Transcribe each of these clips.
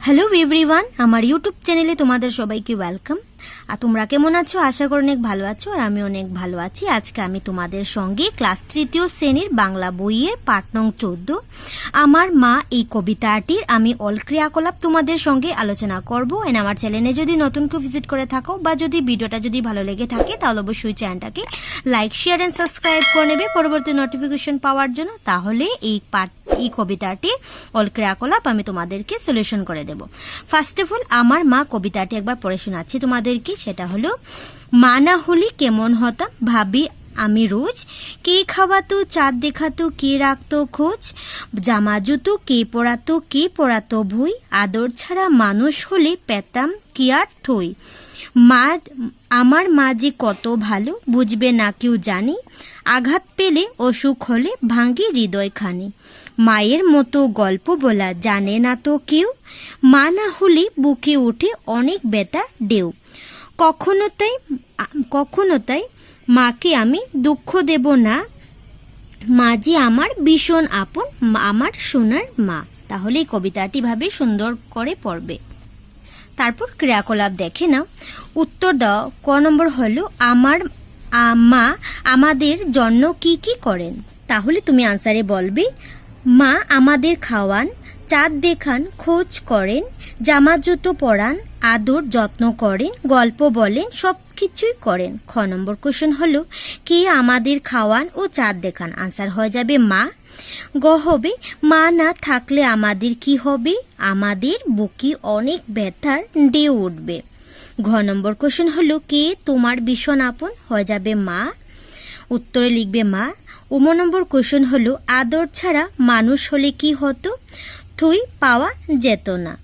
Hello everyone, আমার YouTube চ্যানেলে তোমাদের সবাইকে ওয়েলকাম। আর তোমরা কেমন আছো? আশা করি অনেক ভালো আছো, আর আমি অনেক ভালো আছি। আজকে আমি তোমাদের সঙ্গে ক্লাস 3য় শ্রেণীর বাংলা বইয়ের পাঠ নং 14 আমার মা এই কবিতাটির আমি অল ক্রিয়াকলাপ তোমাদের সঙ্গে আলোচনা করব। এন্ড আমার চ্যানেলে যদি নতুন কেউ ভিজিট করে থাকো বা যদি ভিডিওটা যদি ভালো লেগে থাকে তাহলে অবশ্যই চ্যানেলটাকে লাইক, শেয়ার এন্ড সাবস্ক্রাইব করে নেবে পরবর্তী নোটিফিকেশন পাওয়ার জন্য। তাহলে এই কবিতাটি অল ক্রিয়াকলাপ আমি তোমাদেরকে সলিউশন করে দেব। ফার্স্ট অফ অল আমার মা কবিতাটি একবার পড়ে শোনাচ্ছি তোমাদেরকে। সেটা হলো, মা না হলে কেমন হতাম ভাবি আমি রোজ, কে খাওয়াতো চাঁদ দেখাতো কে রাখতো খোঁজ, জামা জুতো কে পরাতো ভুই, আদর ছাড়া মানুষ হলে পেতাম কি আর থই। মা আমার মা যে কত ভালো বুঝবে না কেউ জানি, আঘাত পেলে অসুখ হলে ভাঙ্গি হৃদয়খানি। মায়ের মতো গল্প বলা জানে না তো কেউ, মা না হলে বুকে ওঠে অনেক ব্যথা ঢেউ। কখনো তাই মাকে আমি দুঃখ দেব না, মা যে আমার ভীষণ আপন, আমার সোনার মা। তাহলে এই কবিতাটি ভাবে সুন্দর করে পড়বে। তারপর ক্রিয়াকলাপ দেখে নাও। উত্তর দাও। ক নম্বর হলো, আমার মা আমাদের জন্য কি কি করেন। তাহলে তুমি আনসারে বলবে, মা আমাদের খাওয়ান, চাঁদ দেখান, খোঁজ করেন, জামা জুতো পরান, আদর যত্ন করেন, গল্প বলেন, সব কিছুই করেন। খ নম্বর কোশ্চেন হলো, কে আমাদের খাওয়ান ও চাঁদ দেখান। আনসার হয়ে যাবে মা। গ হবে, মা না থাকলে আমাদের কি হবে, আমাদের বুকে অনেক ব্যথার ঢেউ উঠবে। ঘ নম্বর কোশ্চেন হলো, কে তোমার ভীষণ আপন। হয়ে যাবে মা, উত্তরে লিখবে মা। উম নম্বর কোশ্চেন হলো, আদর ছাড়া মানুষ হলে কি হতো, থুই পাওয়া যেত না।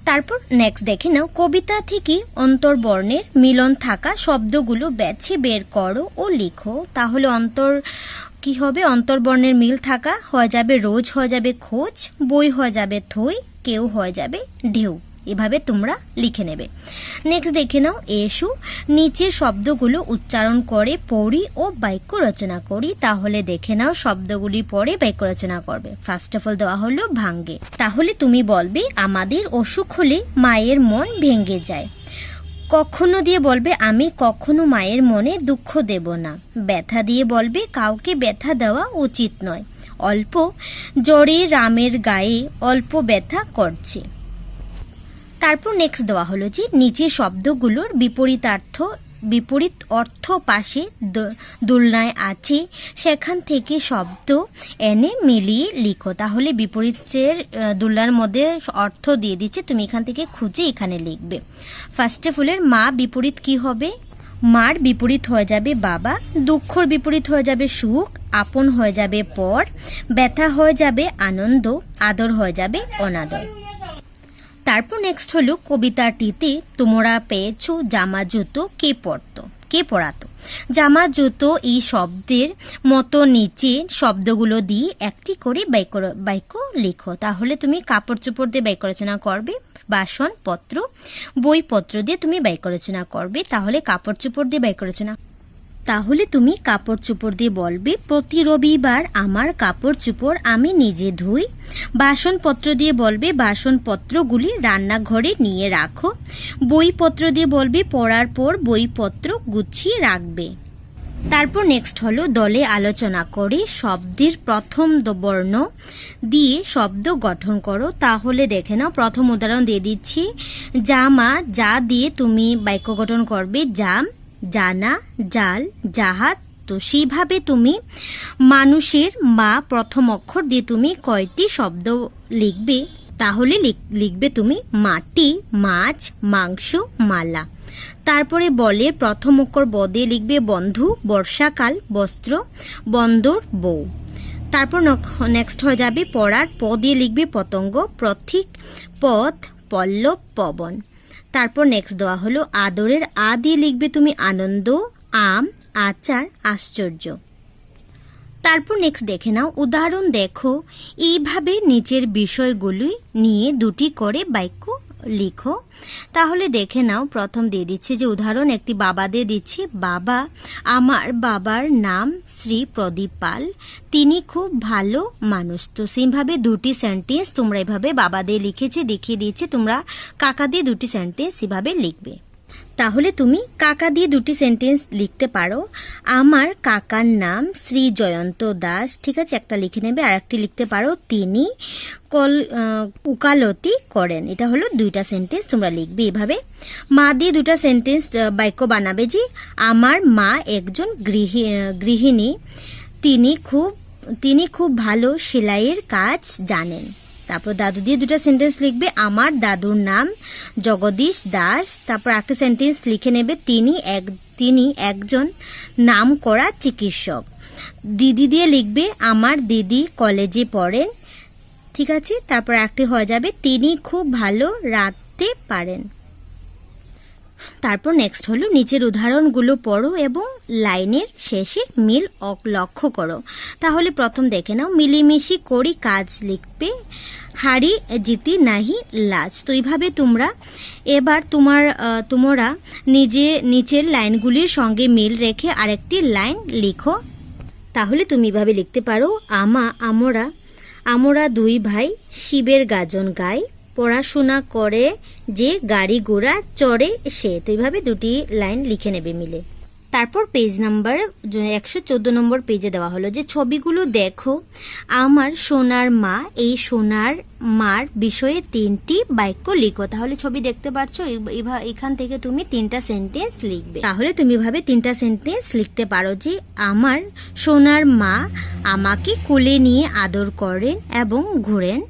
তারপর নেক্সট দেখে নাও, কবিতা থেকে অন্তর্বর্ণের মিলন থাকা শব্দগুলো বেছে বের করো ও লিখো। তাহলে কি হবে, অন্তর্বর্ণের মিল থাকা হয়ে যাবে রোজ, হয়ে যাবে খোঁজ, বই হয়ে যাবে থই, কেউ হয়ে যাবে ঢেউ। এভাবে তোমরা লিখে নেবে। নেক্সট দেখে নাও, এসো নিচের শব্দগুলো উচ্চারণ করে পড়ি ও বাক্য রচনা করি। তাহলে দেখে নাও শব্দগুলি পড়ে বাক্য রচনা করবে। ফার্স্ট অফ অল দেওয়া হলো ভাঙ্গে। তাহলে তুমি বলবে, আমাদের অসুখ হলে মায়ের মন ভেঙে যায়। কখনো দিয়ে বলবে, আমি কখনো মায়ের মনে দুঃখ দেব না। ব্যথা দিয়ে বলবে, কাউকে ব্যথা দেওয়া উচিত নয়। অল্প জ্বরে রামের গায়ে অল্প ব্যথা করছে। তারপর নেক্সট দেওয়া হলো যে নিচের শব্দগুলোর বিপরীত অর্থ পাশে দোলনায় আছে, সেখান থেকে শব্দ এনে মিলিয়ে লিখো। তাহলে বিপরীতের দোলনার মধ্যে অর্থ দিয়ে দিচ্ছে, তুমি এখান থেকে খুঁজে এখানে লিখবে। ফার্স্ট অফ অল মা বিপরীত কি হবে, মার বিপরীত হয়ে যাবে বাবা, দুঃখর বিপরীত হয়ে যাবে সুখ, আপন হয়ে যাবে পর, ব্যথা হয়ে যাবে আনন্দ, আদর হয়ে যাবে অনাদর। তারপর নেক্সট হলো, কবিতাটিতে তোমরা পেয়েছো জামা জুতো কে পরাতো। জামা জুতো এই শব্দের মতো নিচে শব্দগুলো দিয়ে একটি করে বাক্য লিখো। তাহলে তুমি কাপড় চোপড় দিয়ে বাক্য রচনা করবে, বাসনপত্র বইপত্র দিয়ে তুমি বাক্য রচনা করবে। তাহলে কাপড় চোপড় দিয়ে বাক্য রচনা, তাহলে তুমি কাপড় চোপড় দিয়ে বলবে, প্রতি রবিবার আমার কাপড় চোপড় আমি নিজে ধুই। বাসনপত্র দিয়ে বলবে, বাসনপত্রগুলি রান্নাঘরে নিয়ে রাখো। বইপত্র দিয়ে বলবে, পড়ার পর বইপত্র গুছিয়ে রাখবে। তারপর নেক্সট হলো, দলে আলোচনা করে শব্দের প্রথম বর্ণ দিয়ে শব্দ গঠন করো। তাহলে দেখে নাও, প্রথম উদাহরণ দিয়ে দিচ্ছি, জামা, যা দিয়ে তুমি বাক্য গঠন করবে জাম, জানা, জাল, জাহাজ। তো সেইভাবে তুমি মানুষের মা প্রথম অক্ষর দিয়ে তুমি কয়টি শব্দ লিখবে। তাহলে লিখবে তুমি মাটি, মাছ, মাংস, মালা। তারপরে বলের প্রথম অক্ষর ব দিয়ে লিখবে বন্ধু, বর্ষাকাল, বস্ত্র, বন্দর, বউ। তারপর নেক্সট হয়ে যাবে পড়ার প দিয়ে লিখবে পতঙ্গ, প্রতীক, পথ, পল্লব, পবন। তারপর নেক্সট দেওয়া হলো আদরের আ দিয়ে লিখবে তুমি আনন্দ, আম, আচার, আশ্চর্য। তারপর নেক্সট দেখে নাও, উদাহরণ দেখো। এইভাবে নিচের বিষয়গুলি নিয়ে দুটি করে বাক্য লিখো। তাহলে দেখে নাও, প্রথম দিয়ে দিচ্ছে যে উদাহরণ, একটি বাবা দিয়ে দিচ্ছি, বাবা, আমার বাবার নাম শ্রী প্রদীপ পাল, তিনি খুব ভালো মানুষ। তো সেইভাবে দুটি সেন্টেন্স তোমরা এভাবে বাবা দিয়ে লিখেছে দেখিয়ে দিয়েছে, তোমরা কাকা দিয়ে দুটি সেন্টেন্স এভাবে লিখবে। তাহলে তুমি কাকা দিয়ে দুটি সেন্টেন্স লিখতে পারো। আমার কাকার নাম শ্রী জয়ন্ত দাস, ঠিক আছে, একটা লিখে নেবে। আর একটি লিখতে পারো, তিনি উকালতি করেন। এটা হলো দুইটা সেন্টেন্স তোমরা লিখবে এভাবে। মা দিয়ে দুটা সেন্টেন্স বাক্য বানাবে যে আমার মা একজন গৃহিণী, তিনি খুব ভালো সেলাইয়ের কাজ জানেন। তারপর দাদু দিয়ে দুটো সেন্টেন্স লিখবে, আমার দাদুর নাম জগদীশ দাস। তারপর একটা সেন্টেন্স লিখে নেবে, তিনি একজন নামকরা চিকিৎসক। দিদি দিয়ে লিখবে, আমার দিদি কলেজে পড়েন, ঠিক আছে। তারপর একটি হয়ে যাবে, তিনি খুব ভালো রাঁধতে পারেন। তারপর নেক্সট হলো নিচের উদাহরণগুলো পড়ো এবং লাইনের শেষে মিল লক্ষ্য করো। তাহলে প্রথম দেখে নাও, মিলিমিশি করি কাজ লিখবে, হারি জিতি নাহি লাজ। তো এইভাবে তোমরা এবার তোমরা নিচের লাইনগুলির সঙ্গে মিল রেখে আরেকটি লাইন লিখো। তাহলে তুমি এভাবে লিখতে পারো, আমরা দুই ভাই শিবের গাজন গাই, পড়াশোনা করে যে গাড়ি ঘোড়া চড়ে সে। তো এইভাবে দুটি লাইন লিখে নেবে মিলে। তারপর পেজ নাম্বার 114 নম্বর পেজে দেওয়া হলো যে ছবিগুলো দেখো, আমার সোনার মা, এই সোনার মার বিষয়ে 3টি বাক্য লিখো। তাহলে ছবি দেখতে পাচ্ছ, এখান থেকে তুমি 3টা সেন্টেন্স লিখবে। তাহলে তুমি ভাবে 3টা সেন্টেন্স লিখতে পারো যে আমার সোনার মা আমাকে কোলে নিয়ে আদর করেন এবং ঘোরেন।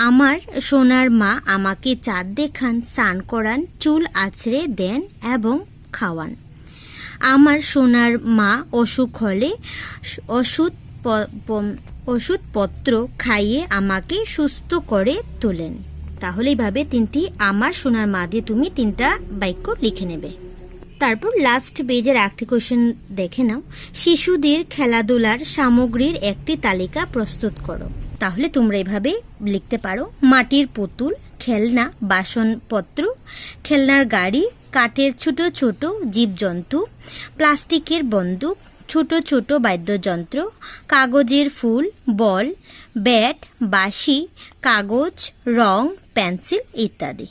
আমার সোনার মা আমাকে চাঁদ দেখান, স্নান করান, চুল আঁচড়ে দেন এবং খাওয়ান। আমার সোনার মা অসুখ হলে ওষুধপত্র খাইয়ে আমাকে সুস্থ করে তোলেন। তাহলে এইভাবে 3টি আমার সোনার মা দিয়ে তুমি 3টা বাক্য লিখে নেবে। তারপর লাস্ট পেজের একটি কোশ্চেন দেখে নাও, শিশুদের খেলাধুলার সামগ্রীর একটি তালিকা প্রস্তুত করো। তাহলে তোমরা এভাবে লিখতে পারো, মাটির পুতুল, খেলনা, বাসনপত্র, খেলনার গাড়ি, কাঠের ছোট ছোট জীবজন্তু, প্লাস্টিকের বন্দুক, ছোট ছোট বাদ্যযন্ত্র, কাগজের ফুল, বল, ব্যাট, বাঁশি, কাগজ, রং, পেন্সিল ইত্যাদি।